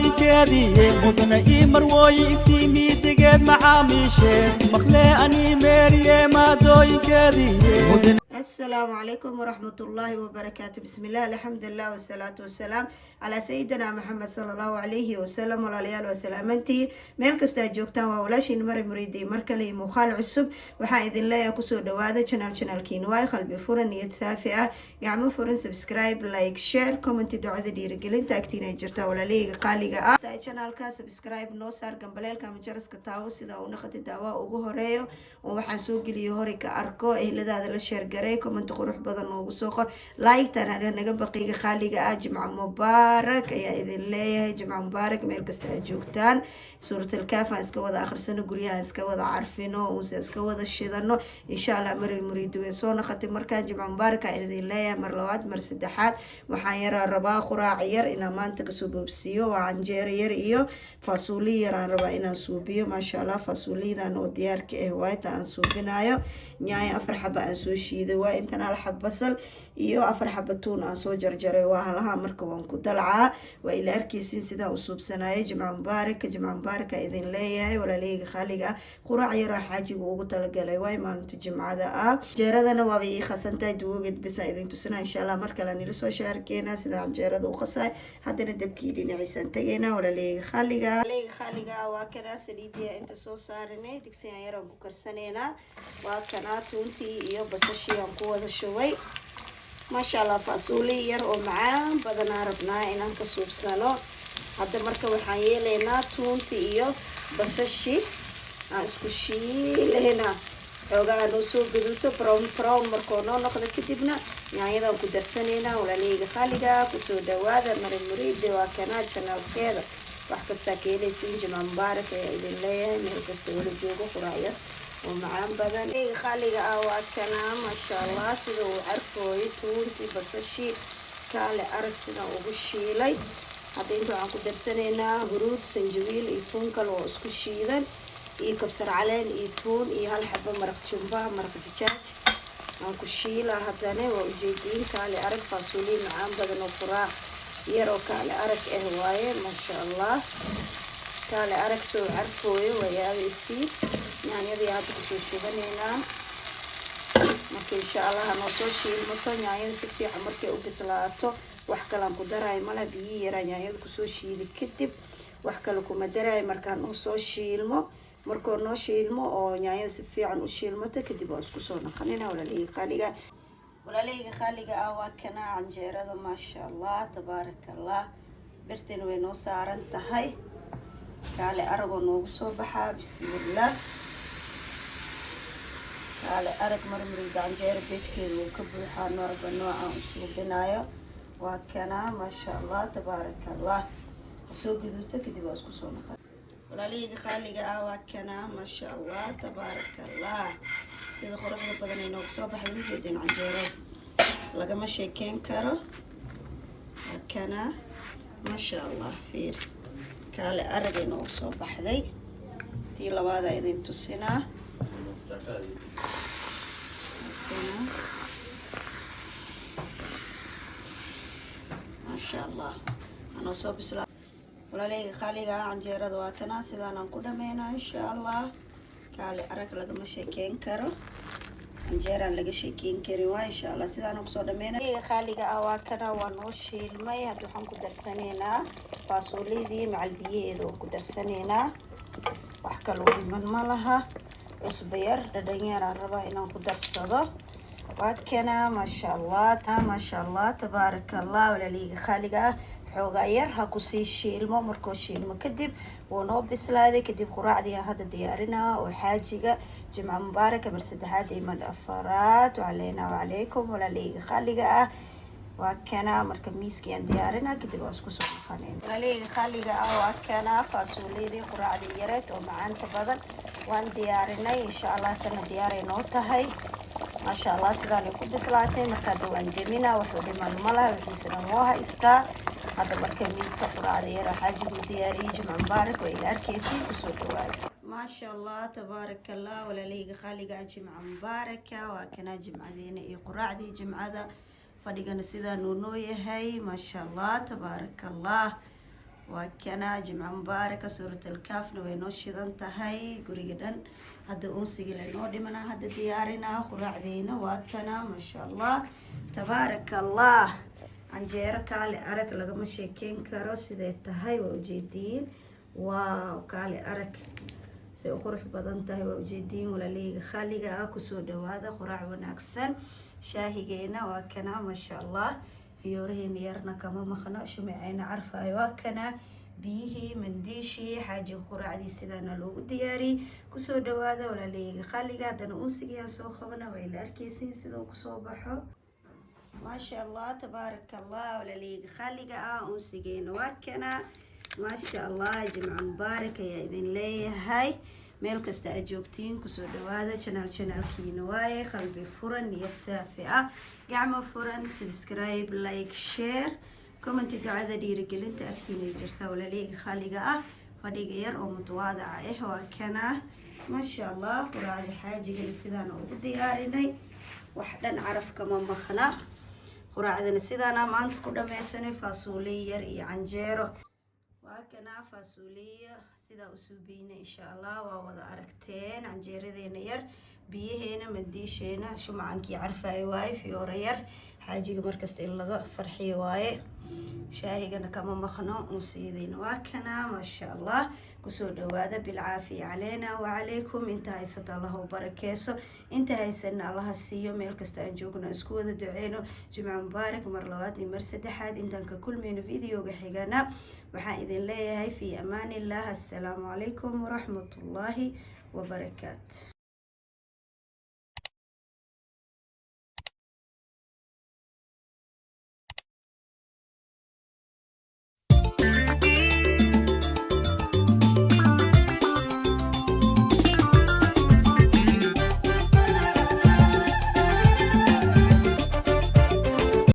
كذي مدن إمر ويكتي ميتجد معاميشه مخلي أني مريم ما دوي كذي مدن. السلام عليكم ورحمة الله وبركاته. بسم الله الحمد لله والصلاة والسلام على سيدنا محمد صلى الله عليه وسلم والعليال وسلامتي ميل كستا جوجتان وولاشين مري مريدي مركلي مخال عصب waxaa idin leeyahay kusoo dhawaada channelkiina way qalbi furan niyad saafi ah gacmo furan subscribe like share comment ducada dhiirigelinta agtiina jirta walaaleyga qaaliga ah tay channelka subscribe noo saar gambaleelka majaraska taawo sida uu naqti daawa ugu horeeyo oo waxaan soo geliyo hore ka arko ehladaada la share garay comment qurux badan oo soo qor like tan naga baqiga qaaliga ah jimca mubaarak ayaa idin leeyahay jimca mubaarak meel kasta aad joogtaan suuratul kaaf iska wada akhrisano guriyaha iska wada carfino oo iska wada shidano insha Allah mar muriid way soo naqatay markaa jimca mubaarak ayaa idin leeyahay mar labaad mar saddexaad waxaan yaraa rabaa quraac yar inaan maanta ka soo boobsiyo waa canjeero yar iyo fasuuli yar aan rabaa inaan suubiyo maasha Allah fasuulidan oo diyaarka ah way taan suubinayo nyaay afar xaba aan soo shiiday waa intan hal xab basal iyo afar xaba tuun aan soo jarjaray waa halaha marka waan ku dalcaa waa ila arkeysin sida uu suubsanayo jimca mubaarak idin leeyahay walaaleyga qaaliga quraac yar xaajiga ugu talagalay way maalinta jimcada ah jeeradana waa ay khasantay duugad bis idin tusana insha Allah marka la nila soo shaarkeena sida jeerada u qasay hadana dabkii dhinaciisan tageena walaaleyga qaaliga waa kana saliidiya inta soo saaranay digsiga yar aan ku karsaneena waa kana tuuntii iyo basashii aan ku wada shubay maasha Allah fasuuli yar oo macaan badan rabnaa inaan ka suubsano hadda marka waxaan yeelaynaa tuuntii iyo basashii aan isku shiileena xoogaa noo soo gaduuto brown markoo noo noqdo kadibna yaanyadaan ku darsaneena walaaleyga qaaliga ku soo dhawaada muriid waa kana channelkeeda wax kasta ka helaysiin jimca mubaarak ee idin leeyahay meel kasta wada joogo quraacyo oo macaan badan walaaleyga qaaliga waa kana maasha Allah sida uu carfooyo tuuntii basashii kaale arag sida ugu shiilay hadda inta aan ku darsaneynaa huruud sanjabiil iyo tuun kale oo isku shiidan iyo kabsar caleen iyo tuun iyo hal xabo maraq jumba maraq dijaaj aan ku shiila hadana waa ujeedin kaale arag fasuuli macaan badan oo quraac yar oo kaale arag waaye maasha Allah kaale arag soo carfooyo wayaabeysi yaanyadii aad ku soo shiidaneynaa marka insha Allah aan soo shiilmato yaanyada si fiican markay u bislaato wax kale aan ku daray mala biyo yar yaanyada ku soo shiiday kadib wax kale kuma daray markaan uu soo shiilmo markoo noo shiilmo oo yaanyada si fiican u shiilmato kadib waa isku soo naqanina walaaleyga qaaliga waa kana canjeerada maasha Allah tabarakallah birtan way noo saaran tahay kaale arago noogu soo baxaa bismillah kaale arag marmuriga canjeero beejkeedu uu ka buuxaa nooca nooca u suubinayo waa kana maasha Allah tabarakallah soo gaduuto kadib waa isku soo naqan walaaleyga qaaliga waa kana maasha Allah tabarakallah sida quruxda badan ay noogu soo baxday mideen canjeero lagama sheekeen karo kana maasha Allah fiir kaale arag ay noogu soo baxday tii labaad ay idin tusinaa maasha Allah ana soo bislaa walaaleyga qaaliga canjeerada waa kana sidaan aan ku dhameynaa insha Allah kaale arag lagama sheekeen karo canjeeraan laga sheekeen kari waa insha Allah sidaan aan ku soo dhameynaa walaaleyga qaaliga waa kana waa noo shiilmay hadda waxaan ku darsaneynaa fasuulidii macal biyeeda oo ku darsaneynaa wax kale oo dhiman ma laha cusbo yar dhadhan yar aan rabaa inaan ku darsado waa kana maasha Allah tabarakallah walaaleyga qaaliga xoogaa yar ha ku sii shiilmo markoo shiilmo kadib wuu noo bislaaday kadib quraacdii hadda diyaarinaa oo xaajiga jimca mubaarak mar saddexaad iyo mar afaraad waleena wacalaykum walaaleyga qaaliga waa kana marka miiskii aan diyaarinaa kadib waa isku soo naqaneen walaaleyga qaaliga waa kana fasuulidii quraacdii yareed oo macaanta badan waan diyaarinay insha Allah tan diyaaray noo tahay maasha Allah sidaan ku bislaatay marka dhawaan deemina wuxuu dhiman malaha wixiisana waa haystaa hadda marka miiska quraacda yar xaajigu diyaariyay jimca mubaarak oo ila arkeysi ku soo dhawaada maasha Allah tabarakallah walaaleyga qaaliga jimca mubaarak waa kana jimcadeena iyo quraacdii jimcada fadhigana sidaan uu noo yahay maasha Allah tabarakallah وكنا جمعة مباركة سورة الكهف نوينو شيدان تهي قريقدان هذا أنسي لنو دمنا هذا ديارنا خراعدينا واتنا ما شاء الله تبارك الله عنجيرك على أرك لغم شيكين كارو سيدي تهي ووجيدين وكالي أرك سيخرح بدن تهي ووجيدين ولا ليغ خاليغا كسو دوادا خراع وناكسن شاهيجينا وكنا ما شاء الله فيورهن يرنا كما مخنا شمعين عرفة وكنا بيه منديشي حاجة خراعدي سيدانا لوgu diyaari kusoo dhawaada wala leeyahay khaliga hadana unsigiya soo qabana way la arkeysin sidoo kusoo baxo ما شاء الله تبارك الله ولا ليق خالقة أنسجين وكنا ما شاء الله جمعة مباركة يا إذن لي هاي ميلك استأجوكتين كسو دوادا channel كينواي قلبي فرن يتسافئة قعمة فرن سبسكرايب لايك شير كومنت دعاء ديري قلنت أكتيني جرتا ولا ليق خالقة فديق ير أو متواضعة وكنا ما شاء الله ورادي حاجة قلسيدان وقدياريني وحدا نعرف كمان مخنا quraacdana sidaana maanta ku dhameysanay faasuuliye yar iyo canjeero waa kana faasuuliye sida u suubiina insha Allah waa wada aragteen canjeeradeena yar biyaheena madiisheena shumacankii carfay waay fiyoore yar xaajiga markasta in laga farxiyo waaye shaahigana kama maqno usiidayna waa kana ma sha Allah kusoo dhawaada bil caafiya caleena wa calaykum inta haysata Allah barakeeso inta haysana Allah siiyo meel kasta aan joogno isku wada duceeno jumca mubaarak mar labaad iyo mar saddexaad intaan ka kulmayno videoga xigana waxaan idin leeyahay fi amaanillah assalaamu calaykum wa rahmatullahi wa barakaatuh